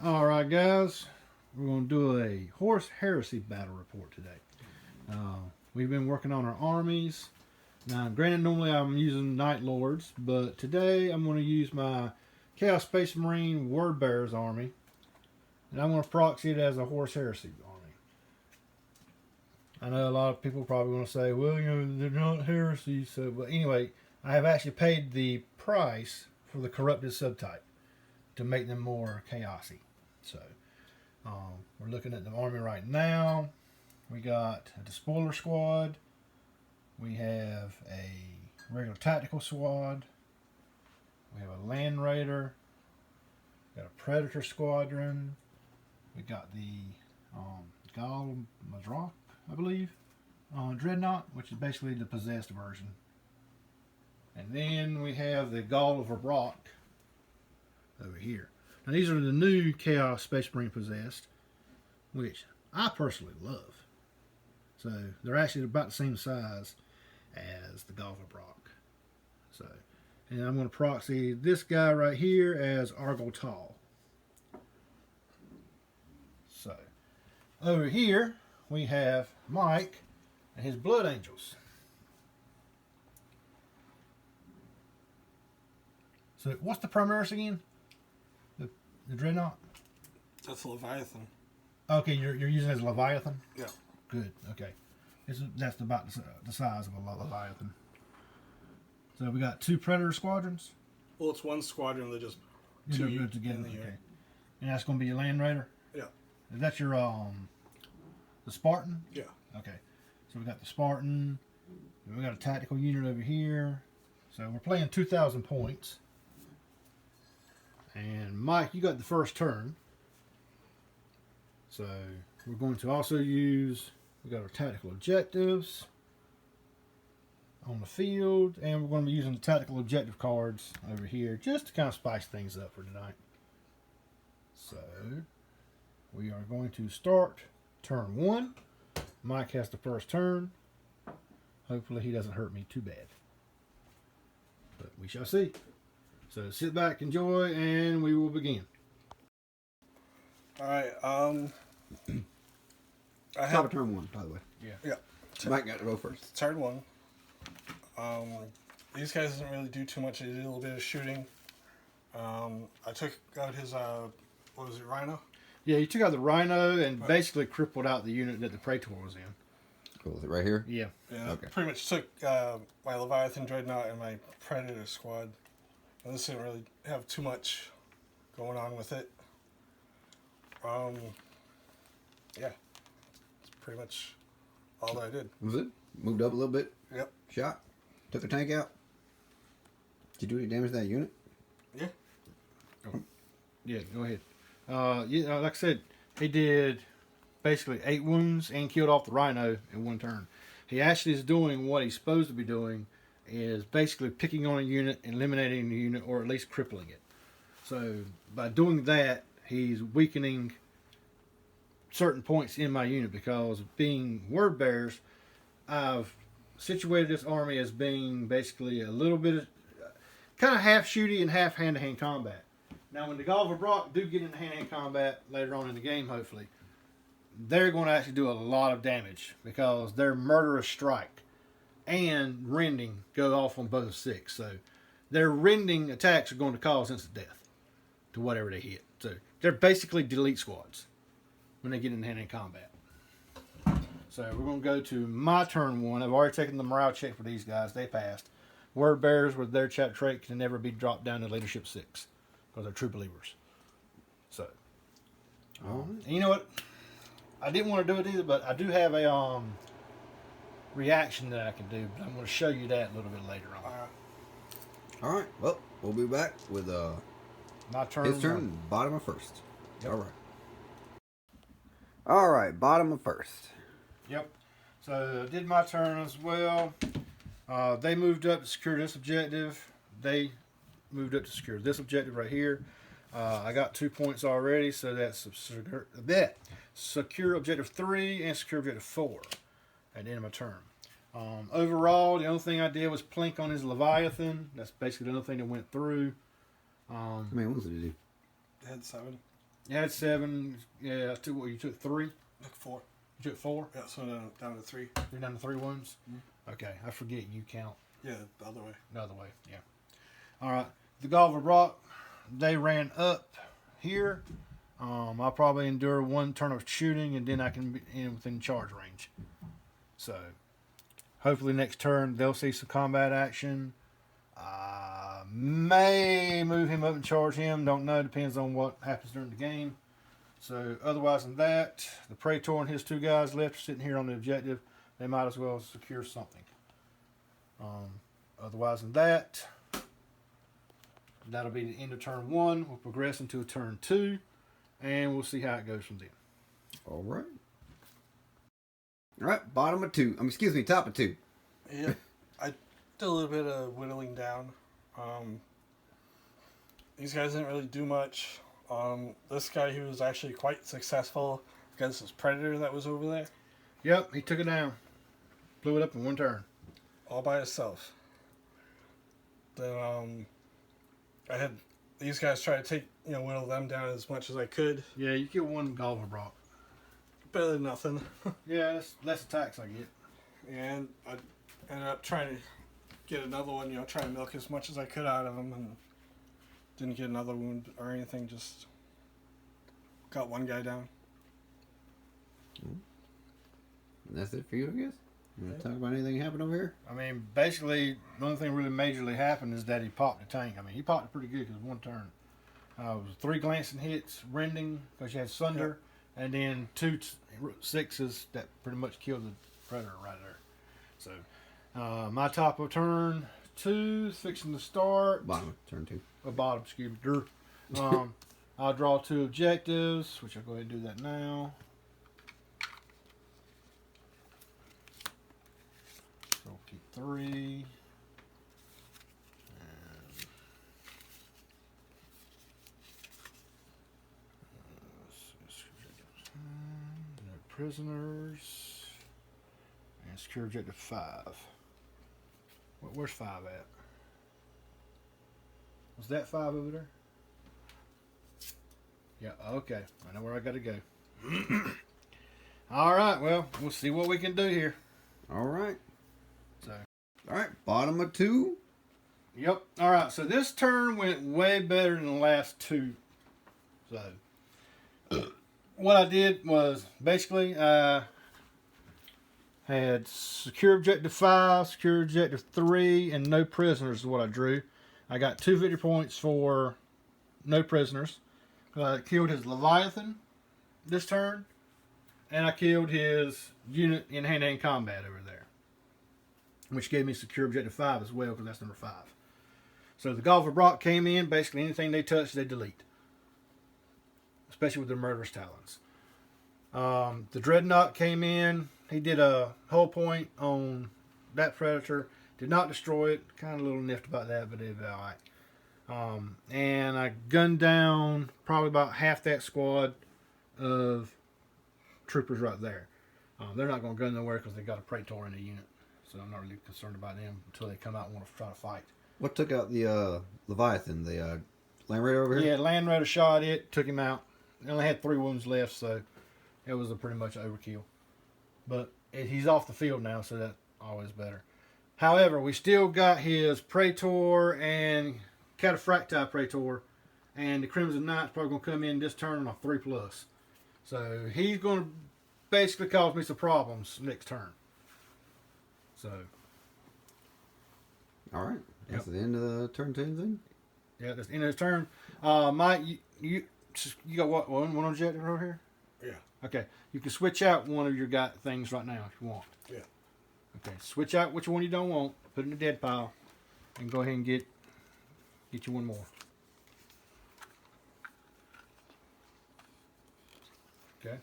Alright guys, we're going to do a Horus Heresy battle report today. We've been working on our armies. Now granted, normally I'm using Night Lords, but today I'm going to use my Chaos Space Marine WordBearers army. And I'm going to proxy it as a Horus Heresy army. I know a lot of people probably want to say, well, you know, they're not heresy. So, but anyway, I have actually paid the price for the corrupted subtype to make them more chaosy. So, we're looking at the army right now. We got a Despoiler squad. We have a regular tactical squad. We have a Land Raider. We got a Predator squadron. We got the Gal Madrock, I believe, Dreadnought, which is basically the possessed version. And then we have the Gall of Varrock over here. Now these are the new Chaos Space Marine possessed, which I personally love. So they're actually about the same size as the Gall of Varrock. So, and I'm going to proxy this guy right here as Argotol. So, over here we have Mike and his Blood Angels. So, what's the Primaris again? The Dreadnought? That's Leviathan. Okay, you're using it as Leviathan? Yeah. Good, okay. That's about the size of a Leviathan. So we got two Predator squadrons? Well, it's one squadron that just Two together, okay. And that's going to be your Land Raider? Yeah. Is that your, the Spartan? Yeah. Okay. So we got the Spartan. We got a tactical unit over here. So we're playing 2,000 points. And Mike, you got the first turn. So we're going to also use, we got our tactical objectives on the field, and we're going to be using the tactical objective cards over here just to kind of spice things up for tonight. So we are going to start turn one. Mike has the first turn. Hopefully he doesn't hurt me too bad, but we shall see. So sit back, enjoy, and we will begin. All right. I Top have of turn one, by the way. yeah. Mike got to go first. Turn one. These guys didn't really do too much. They did a little bit of shooting. I took out his what was it, Rhino? Yeah, you took out the Rhino and basically crippled out the unit that the Praetor was in. Cool. Is it right here? Yeah. Yeah. Okay. Pretty much took my Leviathan Dreadnought and my Predator squad. And this didn't really have too much going on with it. Yeah. It's pretty much all that I did. Was it? Moved up a little bit. Yep. Shot. Took a tank out. Did you do any damage to that unit? Yeah. Yeah, go ahead. Yeah, like I said, he did basically 8 wounds and killed off the Rhino in one turn. He actually is doing what he's supposed to be doing, is basically picking on a unit, eliminating the unit, or at least crippling it. So by doing that, he's weakening certain points in my unit, because being word bearers, I've situated this army as being basically a little bit of kind of half shooty and half hand-to-hand combat. Now when the Gall of Varrock do get into hand-to-hand combat later on in the game, hopefully, they're going to actually do a lot of damage, because their murderous strike and rending go off on both 6. So their rending attacks are going to cause instant death to whatever they hit. So they're basically delete squads when they get in hand-to-hand combat. So we're going to go to my turn one. I've already taken the morale check for these guys. They passed. Word bearers with their chat trait can never be dropped down to leadership 6 because they're true believers. So, and you know what? I didn't want to do it either, but I do have a reaction that I can do. But I'm going to show you that a little bit later on. All right. Well, we'll be back with My turn. his turn, bottom of first. Yep. All right. All right, bottom of first. Yep. So I did my turn as well. They moved up to secure this objective. They moved up to secure this objective right here. I got 2 points already, so that's secure objective 3 and secure objective 4 at the end of my turn. Overall, the only thing I did was plink on his Leviathan. That's basically the only thing that went through. How many wounds did he do? Had 7. You had 7. Yeah, you took 3. Took 4. You took 4. Yeah, so down to 3. You're down to 3 wounds. Okay, I forget you count Yeah, the other way. the other way. Yeah. All right. The Galva Brock, they ran up here. I'll probably endure 1 turn of shooting, and then I can be within charge range. So, hopefully next turn they'll see some combat action. May move him up and charge him. Don't know. Depends on what happens during the game. So, otherwise than that, the Praetor and his 2 guys left sitting here on the objective. They might as well secure something. Otherwise than that, that'll be the end of turn 1. We'll progress into turn 2, and we'll see how it goes from there. All right. All right, bottom of 2. Excuse me, top of 2. Yeah, I did a little bit of whittling down. These guys didn't really do much. This guy, he was actually quite successful against this predator that was over there. Yep, he took it down. Blew it up in 1 turn. All by himself. Then I had these guys try to take, whittle them down as much as I could. Yeah, you get 1 Galva Brock. Better than nothing. Yeah, that's less attacks I get. And I ended up trying to get another one, trying to milk as much as I could out of him, and didn't get another wound or anything, just got 1 guy down. And that's it for you, I guess? You want to talk about anything happened over here? I mean, basically, the only thing really majorly happened is that he popped the tank. I mean, he popped it pretty good because 1 turn. It was 3 glancing hits, rending, because you had Sunder, and then 2 6s that pretty much killed the Predator right there. So, my top of turn 2, fixing to start. Bottom of turn 2. Bottom, excuse me. I'll draw 2 objectives, which I'll go ahead and do that now. So we'll keep 3. Prisoners. And secure objective 5. Where's 5 at? Was that 5 over there? Yeah, okay. I know where I gotta go. Alright, well, we'll see what we can do here. All right. So, All right, bottom of 2. yep. Alright, so this turn went way better than the last 2. So, what I did was basically had secure objective 5, secure objective 3, and no prisoners is what I drew. I got 2 victory points for no prisoners. I killed his Leviathan this turn, and I killed his unit in hand-to-hand combat over there, which gave me secure objective 5 as well, because that's number 5. So the Galva Brock came in. Basically, anything they touch, they delete, especially with their murderous talons. The Dreadnought came in. He did a hull point on that Predator. Did not destroy it. Kind of a little niffed about that, but it was alright. And I gunned down probably about half that squad of troopers right there. They're not going to gun nowhere because they got a Praetor in the unit. So I'm not really concerned about them until they come out and want to try to fight. What took out the Leviathan? The Land Raider over here? Yeah, Land Raider shot it, took him out. They only had 3 wounds left, so it was a pretty much overkill. But he's off the field now, so that's always better. However, we still got his Praetor and Cataphracti Praetor, and the Crimson Knight's probably going to come in this turn on a 3+. So he's going to basically cause me some problems next turn. So. All right. That's the end of the turn 2 then? Yeah, that's the end of his turn. Mike, you got what? One objective over here? Yeah. Okay. You can switch out one of your things right now if you want. Yeah. Okay. Switch out which one you don't want. Put it in the dead pile. And go ahead and get you one more. Okay.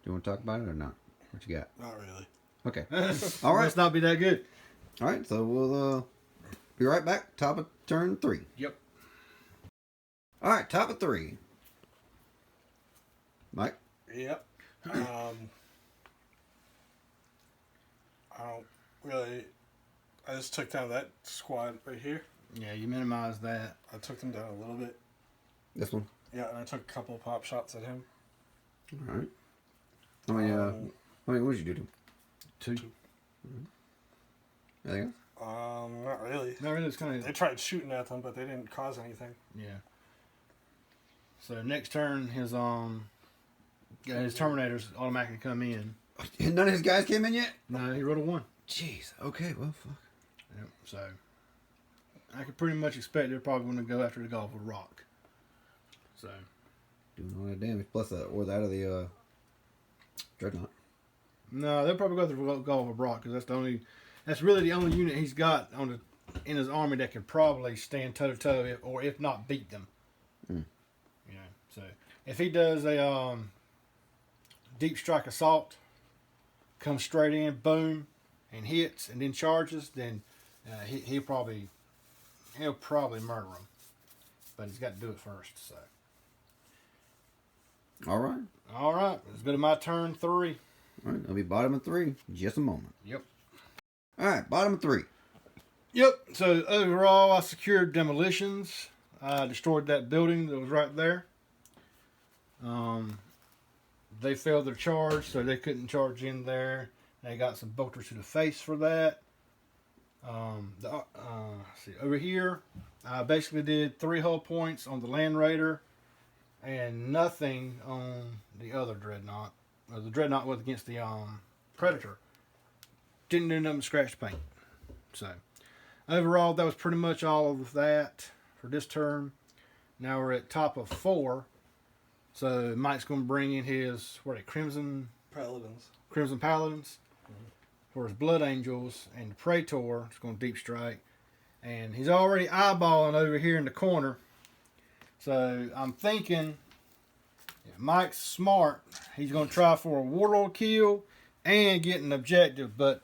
Do you want to talk about it or not? What you got? Not really. Okay. All right. Must not be that good. All right. So we'll be right back. Top of turn 3. Yep. All right. Top of 3. Mike? Yep. I don't really. I just took down that squad right here. Yeah, you minimize that. I took them down a little bit. This one. Yeah, and I took a couple of pop shots at him. All right. How many would you do to him? 2. Anything else? Not really. No, really, it's kind They of tried shooting at them, but they didn't cause anything. yeah. So next turn, his Terminators automatically come in. None of his guys came in yet? No, he rolled a 1. Jeez. Okay, well, fuck. Yep. So I could pretty much expect they're probably going to go after the Gulf of Rock. So Doing all that damage. Plus, or that of the Dreadnought. no, they'll probably go after the Gulf of Rock because that's really the only unit he's got in his army that could probably stand toe to toe, or if not beat them. Mm. You know, so if he does a deep strike assault, comes straight in, boom, and hits, and then charges, then he'll probably murder him. But he's got to do it first. So All right. all right, let's go to my turn 3. All right. I'll be bottom of 3. Just a moment. Yep. All right. Bottom of 3. Yep. So overall, I secured demolitions. I destroyed that building that was right there. They failed their charge, so they couldn't charge in there. They got some bolters to the face for that. See over here, I basically did 3 hull points on the Land Raider, and nothing on the other Dreadnought. The Dreadnought was against the Predator. Didn't do nothing but scratch paint. So overall, that was pretty much all of that for this turn. Now we're at top of 4. So Mike's going to bring in his Crimson Paladins for his Blood Angels, and the Praetor is going to deep strike. And he's already eyeballing over here in the corner. So I'm thinking if Mike's smart, he's going to try for a Warlord kill and get an objective. But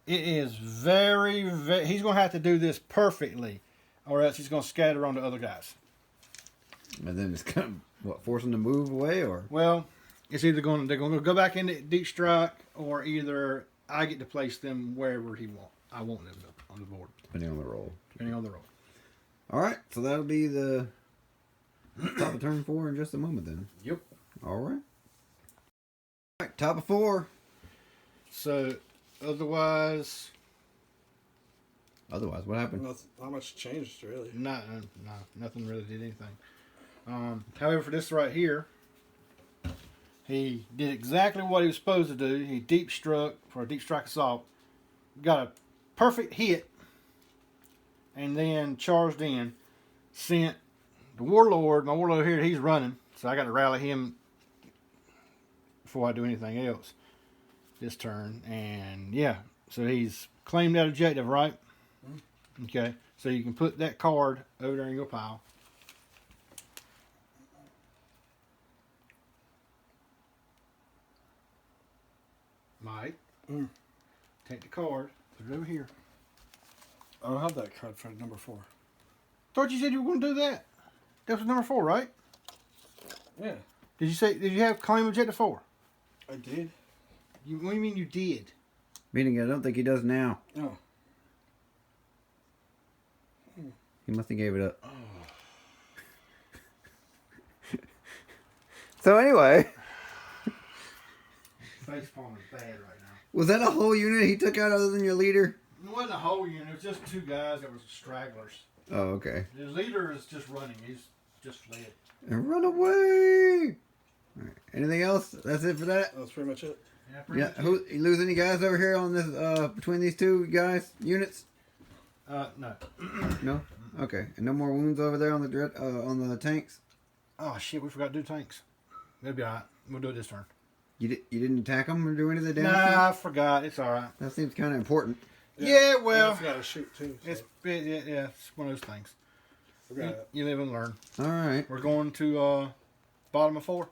it is very, he's going to have to do this perfectly, or else he's going to scatter on the other guys. And then it's kind of, force them to move away, or? Well, it's either they're going to go back into deep strike, or either I get to place them wherever I want them on the board. Depending on the roll. Depending on the roll. All right. So that'll be the top of turn 4 in just a moment then. Yep. All right. All right. Top of 4. So, otherwise, What happened? Not much changed, really. nothing really did anything. However, for this right here, he did exactly what he was supposed to do. He deep struck for a deep strike assault, got a perfect hit, and then charged in, sent the Warlord, my Warlord here, he's running, so I got to rally him before I do anything else this turn. And yeah, so he's claimed that objective, right? Mm-hmm. Okay, so you can put that card over there in your pile. Mike, take the card, put it over here. I don't have that card for number 4. Thought you said you were going to do that. That was number 4, right? Yeah. Did you have claim objective 4? I did. What do you mean you did? Meaning I don't think he does now. No. He must have gave it up. Oh. So anyway. Facepalm is bad right now. Was that a whole unit he took out other than your leader? It wasn't a whole unit. It was just 2 guys that were stragglers. Oh, okay. The leader is just running. He's just fled. And run away! All right. Anything else? That's it for that? That's pretty much it. Yeah, pretty much Who you lose any guys over here on this between these 2 guys units? No. No. Okay. And no more wounds over there on the tanks. Oh shit, we forgot to do tanks. It'll be alright. We'll do it this turn. You didn't attack them or do any of the damage? Nah, I forgot. It's alright. That seems kind of important. Yeah, well, I got to shoot too. So. It's one of those things. You live and learn. All right. We're going to bottom of 4.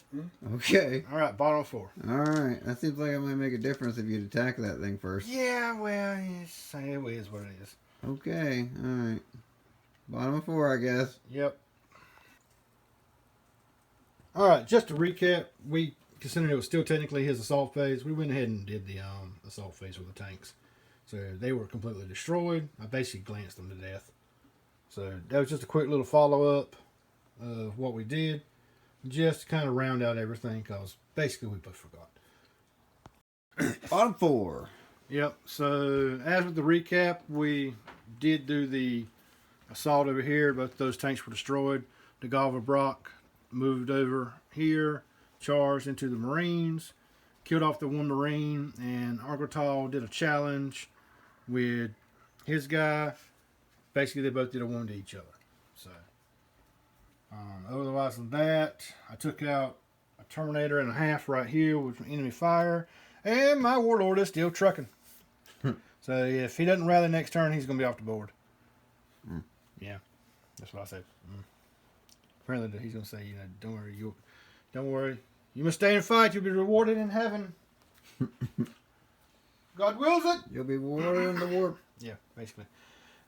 Okay. All right, bottom of 4. All right. That seems like it might make a difference if you'd attack that thing first. Yeah, well, it is what it is. Okay. All right. Bottom of 4, I guess. Yep. All right, just to recap, considering it was still technically his assault phase, we went ahead and did the assault phase with the tanks. So they were completely destroyed. I basically glanced them to death. So that was just a quick little follow-up of what we did. Just to kind of round out everything, because basically we both forgot. Bottom 4. Yep. So as with the recap, we did do the assault over here. Both those tanks were destroyed. The Galva Brock moved over here, charged into the Marines, killed off the one Marine, and Argotal did a challenge with his guy. Basically, they both did a one to each other. So, otherwise than that, I took out a Terminator and a half right here with enemy fire, and my Warlord is still trucking. So if he doesn't rally next turn, he's going to be off the board. Yeah, that's what I said. Apparently, he's going to say, don't worry, you must stay and fight. You'll be rewarded in heaven. God wills it. You'll be warring the war. Yeah, basically.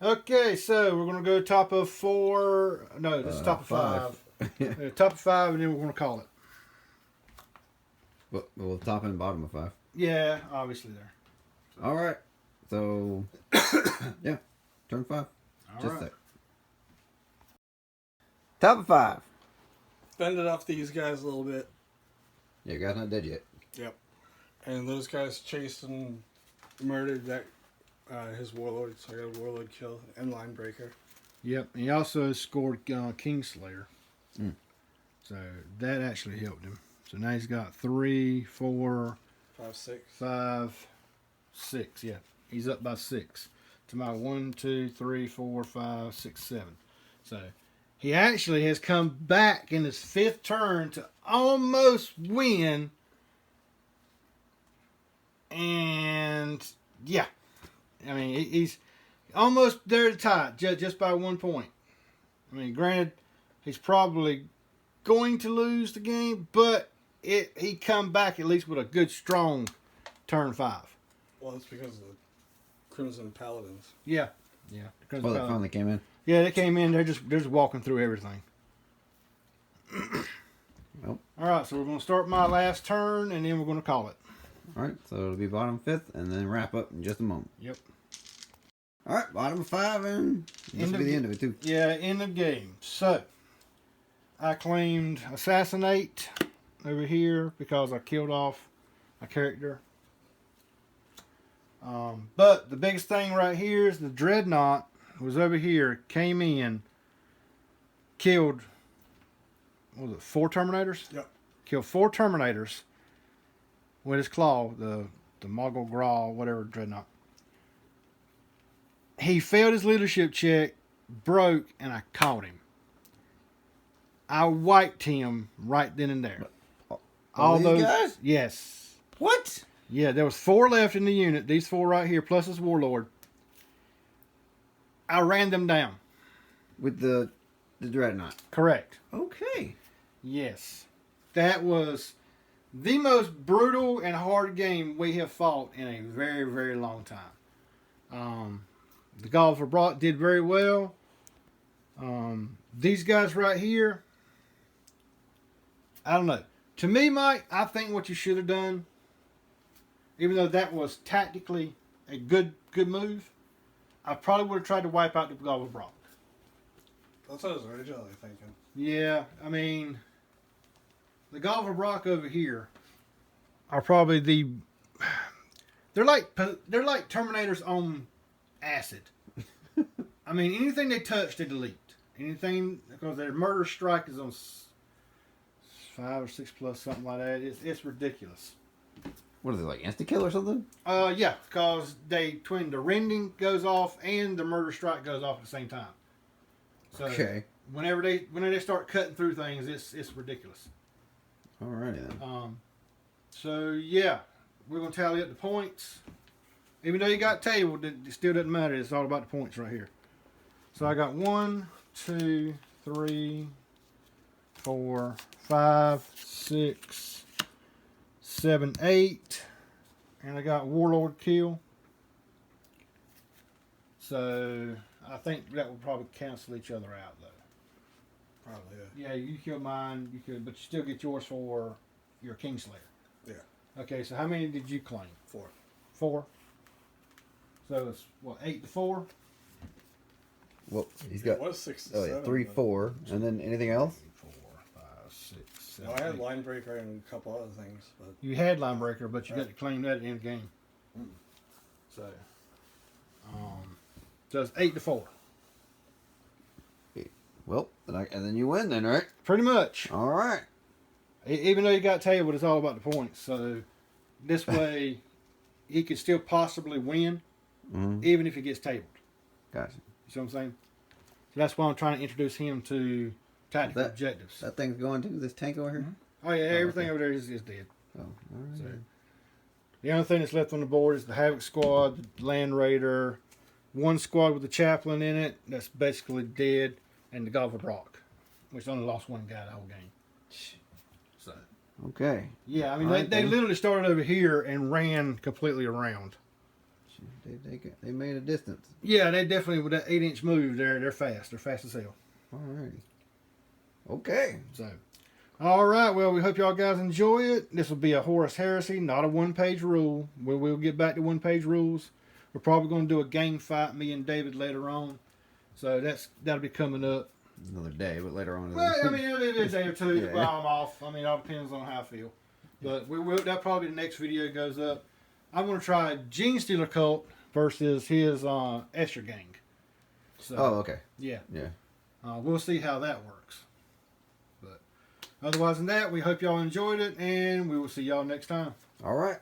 Okay, so we're going to go top of 4. No, this is top of 5. Top of 5, and then we're going to call it. Well, top and bottom of 5. Yeah, obviously there. All right. So, yeah, turn 5. All Just right. there. Top of 5. Fended off these guys a little bit. Yeah, guy's not dead yet. Yep. And those guys chased and murdered that his warlord. So I got a warlord kill and line breaker. Yep, and he also scored Kingslayer. So that actually helped him. So now he's got 3, 4, 5, 6. 5, 6. Yeah, he's up by 6 to my 1, 2, 3, 4, 5, 6, 7. So he actually has come back in his 5th turn to almost win. And yeah, I mean he's almost there to tie just by 1 point. I mean, granted, he's probably going to lose the game, but he come back at least with a good strong turn 5. Well, it's because of the Crimson Paladins. Yeah. Well, that finally came in. Yeah, they came in. They're just walking through everything. Well. All right, so we're going to start my last turn, and then we're going to call it. All right, so it'll be bottom 5th, and then wrap up in just a moment. Yep. All right, bottom of 5, and this will be the end of it, too. Yeah, end of game. So, I claimed Assassinate over here because I killed off a character. But the biggest thing right here is the Dreadnought was over here, came in, killed, what was it, 4 Terminators? Yep. Killed 4 Terminators with his claw, the Mogul Graw, whatever Dreadnought. He failed his leadership check, broke, and I caught him. I wiped him right then and there. All these guys? Yes. What? Yeah, there was 4 left in the unit. These 4 right here, plus his warlord. I ran them down. With the Dreadnought. Correct. Okay. Yes. That was the most brutal and hard game we have fought in a very, very long time. The Golfer Brock did very well. These guys right here, I don't know. To me, Mike, I think what you should have done, even though that was tactically a good move, I probably would have tried to wipe out the Golfer Brock. That's what I was originally thinking. Yeah, I mean, the Golfer Brock over here are probably they're like Terminators on acid. I mean, anything they touch, they delete. Anything, because their murder strike is on 5 or 6 plus, something like that. It's ridiculous. What is it, like insta-kill or something? Yeah, because the rending goes off and the murder strike goes off at the same time. So Okay. whenever they start cutting through things, it's ridiculous. Alrighty then. So yeah, we're gonna tally up the points. Even though you got tabled, it still doesn't matter. It's all about the points right here. So I got 1, 2, 3, 4, 5, 6, 7, 8, and I got Warlord kill. So I think that will probably cancel each other out, though. Probably, Yeah, you kill mine, but you still get yours for your Kingslayer. Yeah. Okay, so how many did you claim? 4. 4. So it's what, 8-4? Well, he's It got was 6 to oh yeah, 7. 3, but- 4, and then anything else? 4, 5, 6, 7. No, I had 8. line breaker and a couple other things, but You had line breaker, but you got to claim that in the game. So, so it's 8-4. Well, and then you win then, right? Pretty much. All right. Even though you got tabled, it's all about the points. So this way, he could still possibly win, even if he gets tabled. Gotcha. You see what I'm saying? So that's why I'm trying to introduce him to tactical That- objectives. That thing's going too. This tank over here. Oh yeah, everything okay. over there is dead. Oh, all right. So, the only thing that's left on the board is the Havoc Squad, the Land Raider, one squad with the Chaplain in it that's basically dead, and the God of Brock, which only lost one guy the whole game. So Okay. yeah, I mean All right, they then. literally started over here and ran completely around. They made a distance. Yeah, they definitely with that 8-inch move, they're fast. They're fast as hell. All right. Okay. So, all right. Well, we hope y'all guys enjoy it. This will be a Horus Heresy, not a one-page rule. We'll get back to one-page rules. We're probably going to do a game fight, me and David, later on. So that'll be coming up. Another day, but later on. Well, I mean, it'll be a day or two Yeah. while I'm off. I mean, it all depends on how I feel. But that'll probably be the next video goes up. I'm going to try Gene Stealer Cult versus his Escher Gang. So, Oh, okay. yeah. Yeah. We'll see how that works. But otherwise than that, we hope y'all enjoyed it, and we will see y'all next time. All right.